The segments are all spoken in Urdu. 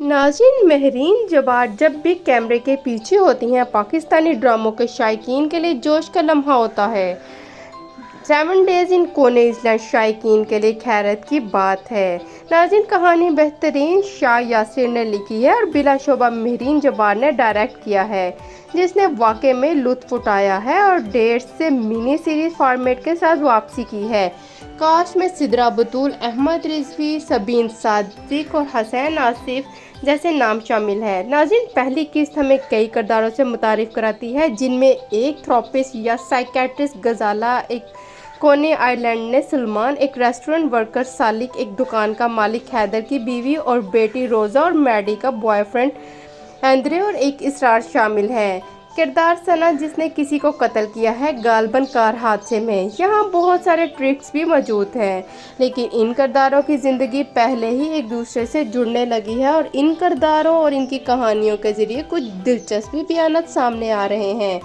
ناظرین، مہرین جبار جب بھی کیمرے کے پیچھے ہوتی ہیں پاکستانی ڈراموں کے شائقین کے لیے جوش کا لمحہ ہوتا ہے۔ 7 ڈیز ان کونی ایسلینڈ شائقین کے لیے حیرت کی بات ہے۔ ناظرین، کہانی بہترین شاہ یاسر نے لکھی ہے اور بلا شبہ مہرین جبار نے ڈائریکٹ کیا ہے، جس نے واقعے میں لطف اٹھایا ہے اور 1.5 سے منی سیریز فارمیٹ کے ساتھ واپسی کی ہے۔ کاسٹ میں سدرا بطول، احمد رضوی، سبین صادق اور حسین آصف جیسے نام شامل ہیں۔ ناظرین، پہلی قسط ہمیں کئی کرداروں سے متعارف کراتی ہے، جن میں ایک تھراپسٹ یا سائیکیٹرسٹ غزالہ، ایک کونی آئیلینڈ نے سلمان، ایک ریسٹورنٹ ورکر سالک، ایک دکان کا مالک حیدر کی بیوی اور بیٹی روزہ اور میڈی کا بوائے فرینڈ اندرے اور ایک اسرار شامل ہیں۔ کردار ثنا، جس نے کسی کو قتل کیا ہے، غالباً کار حادثے میں۔ یہاں بہت سارے ٹرکس بھی موجود ہیں، لیکن ان کرداروں کی زندگی پہلے ہی ایک دوسرے سے جڑنے لگی ہے اور ان کرداروں اور ان کی کہانیوں کے ذریعے کچھ دلچسپ بیانات سامنے آ رہے ہیں۔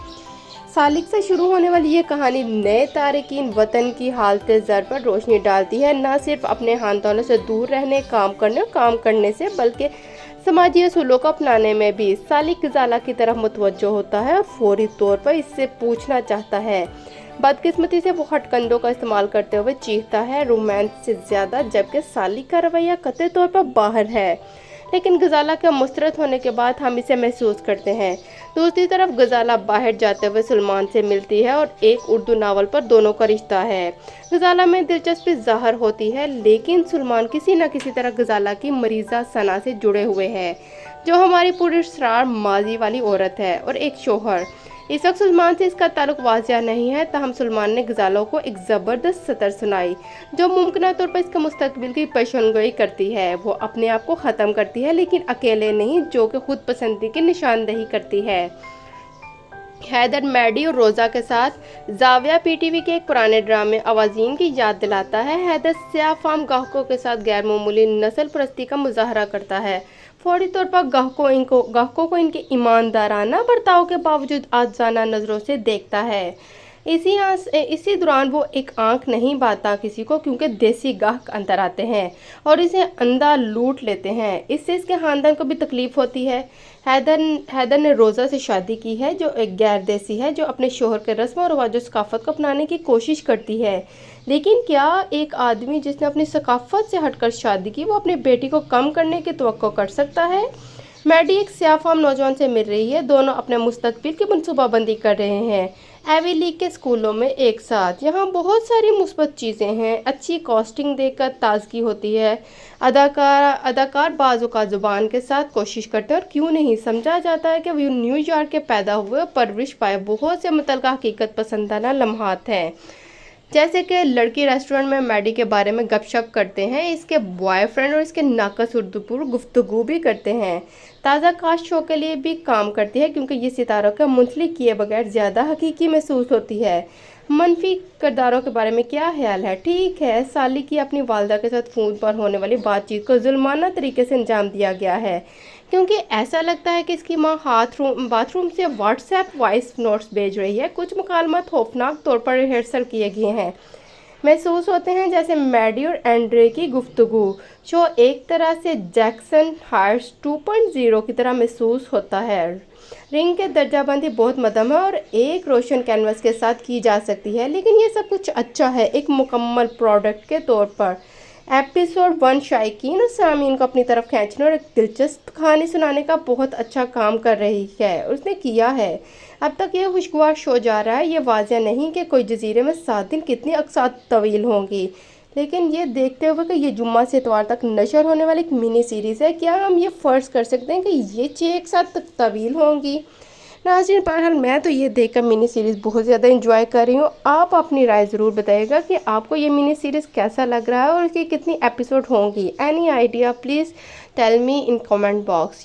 سالک سے شروع ہونے والی یہ کہانی نئے تارکین وطن کی حالت زر پر روشنی ڈالتی ہے، نہ صرف اپنے خاندانوں سے دور رہنے، کام کرنے سے، بلکہ سماجی اصولوں کو اپنانے میں بھی۔ سالک غزالہ کی طرف متوجہ ہوتا ہے اور فوری طور پر اس سے پوچھنا چاہتا ہے۔ بدقسمتی سے وہ ہتھ کنڈوں کا استعمال کرتے ہوئے چیختا ہے، رومانس سے زیادہ، جبکہ سالک کا رویہ قطعی طور پر باہر ہے، لیکن غزالہ کے مسترد ہونے کے بعد ہم اسے محسوس کرتے ہیں۔ دوسری طرف غزالہ باہر جاتے ہوئے سلمان سے ملتی ہے اور ایک اردو ناول پر دونوں کا رشتہ ہے۔ غزالہ میں دلچسپی ظاہر ہوتی ہے، لیکن سلمان کسی نہ کسی طرح غزالہ کی مریضہ ثنا سے جڑے ہوئے ہے، جو ہماری پراسرار ماضی والی عورت ہے، اور ایک شوہر۔ اس وقت سلمان سے اس کا تعلق واضح نہیں ہے، تاہم سلمان نے غزالہ کو ایک زبردست سطر سنائی، جو ممکنہ طور پر اس کے مستقبل کی پیشن گوئی کرتی ہے۔ وہ اپنے آپ کو ختم کرتی ہے، لیکن اکیلے نہیں، جو کہ خود پسندی کی نشاندہی کرتی ہے۔ حیدر میڈی اور روزہ کے ساتھ زاویہ پی ٹی وی کے ایک پرانے ڈرامے آوازین کی یاد دلاتا ہے۔ حیدر سیاہ فام گاہکوں کے ساتھ غیر معمولی نسل پرستی کا مظاہرہ کرتا ہے، فوری طور پر گاہکوں کو ان کے ایماندارانہ برتاؤ کے باوجود آجزانہ نظروں سے دیکھتا ہے۔ اسی دوران وہ ایک آنکھ نہیں بانٹتا کسی کو، کیونکہ دیسی گاہک اندر آتے ہیں اور اسے اندھا لوٹ لیتے ہیں۔ اس سے اس کے خاندان کو بھی تکلیف ہوتی ہے۔ حیدر نے روزہ سے شادی کی ہے، جو ایک غیر دیسی ہے، جو اپنے شوہر کے رسم و رواج و ثقافت کو اپنانے کی کوشش کرتی ہے۔ لیکن کیا ایک آدمی جس نے اپنی ثقافت سے ہٹ کر شادی کی، وہ اپنی بیٹی کو کم کرنے کی توقع کر سکتا ہے؟ میڈی ایک سیاہ فام نوجوان سے مل رہی ہے، دونوں اپنے مستقبل کی منصوبہ بندی کر رہے ہیں، ایوی لیگ کے اسکولوں میں ایک ساتھ۔ یہاں بہت ساری مثبت چیزیں ہیں، اچھی کاسٹنگ دیکھ کر تازگی ہوتی ہے، اداکار بعض اوقات زبان کے ساتھ کوشش کرتے ہیں اور کیوں نہیں سمجھا جاتا ہے کہ وہ نیو یارک کے پیدا ہوئے اور پرورش پائے۔ بہت سے متعلقہ حقیقت پسندانہ لمحات ہیں، جیسے کہ لڑکی ریسٹورنٹ میں میڈی کے بارے میں گپ شپ کرتے ہیں، اس کے بوائے فرینڈ اور اس کے ناقص اردو پر گفتگو بھی کرتے ہیں۔ تازہ کاسٹ شو کے لیے بھی کام کرتی ہے، کیونکہ یہ ستاروں کے منسلک کیے بغیر زیادہ حقیقی محسوس ہوتی ہے۔ منفی کرداروں کے بارے میں کیا خیال ہے؟ ٹھیک ہے، سالک کی اپنی والدہ کے ساتھ فون پر ہونے والی بات چیت کو ظلمانہ طریقے سے انجام دیا گیا ہے، کیونکہ ایسا لگتا ہے کہ اس کی ماں باتھ روم سے واٹس ایپ وائس نوٹس بھیج رہی ہے۔ کچھ مکالمات خوفناک طور پر ریہرسل کیے گئے ہیں، محسوس ہوتے ہیں جیسے میڈی اور اینڈرے کی گفتگو۔ شو ایک طرح سے جیکسن ہائٹس 2.0 کی طرح محسوس ہوتا ہے۔ رنگ کی درجہ بندی بہت مدھم ہے اور ایک روشن کینوس کے ساتھ کی جا سکتی ہے، لیکن یہ سب کچھ اچھا ہے ایک مکمل پروڈکٹ کے طور پر۔ ایپیسوڈ 1 شائقین اور سامعین کو اپنی طرف کھینچنے اور ایک دلچسپ کہانی سنانے کا بہت اچھا کام کر رہی ہے، اور اس نے کیا ہے۔ اب تک یہ خوشگوار شو جا رہا ہے، یہ واضح نہیں کہ کوئی جزیرے میں 7 دن کتنی اقساط طویل ہوں گی، لیکن یہ دیکھتے ہوئے کہ یہ جمعہ سے اتوار تک نشر ہونے والی ایک منی سیریز ہے، کیا ہم یہ فرض کر سکتے ہیں کہ یہ 6 اقساط تک طویل ہوں گی؟ ناظرین، بہرحال میں تو یہ دیکھ کر منی سیریز بہت زیادہ انجوائے کر رہی ہوں۔ آپ اپنی رائے ضرور بتائیے گا کہ آپ کو یہ منی سیریز کیسا لگ رہا ہے اور اس کی کتنی ایپیسوڈ ہوں گی۔ Any idea? Please tell me in comment box.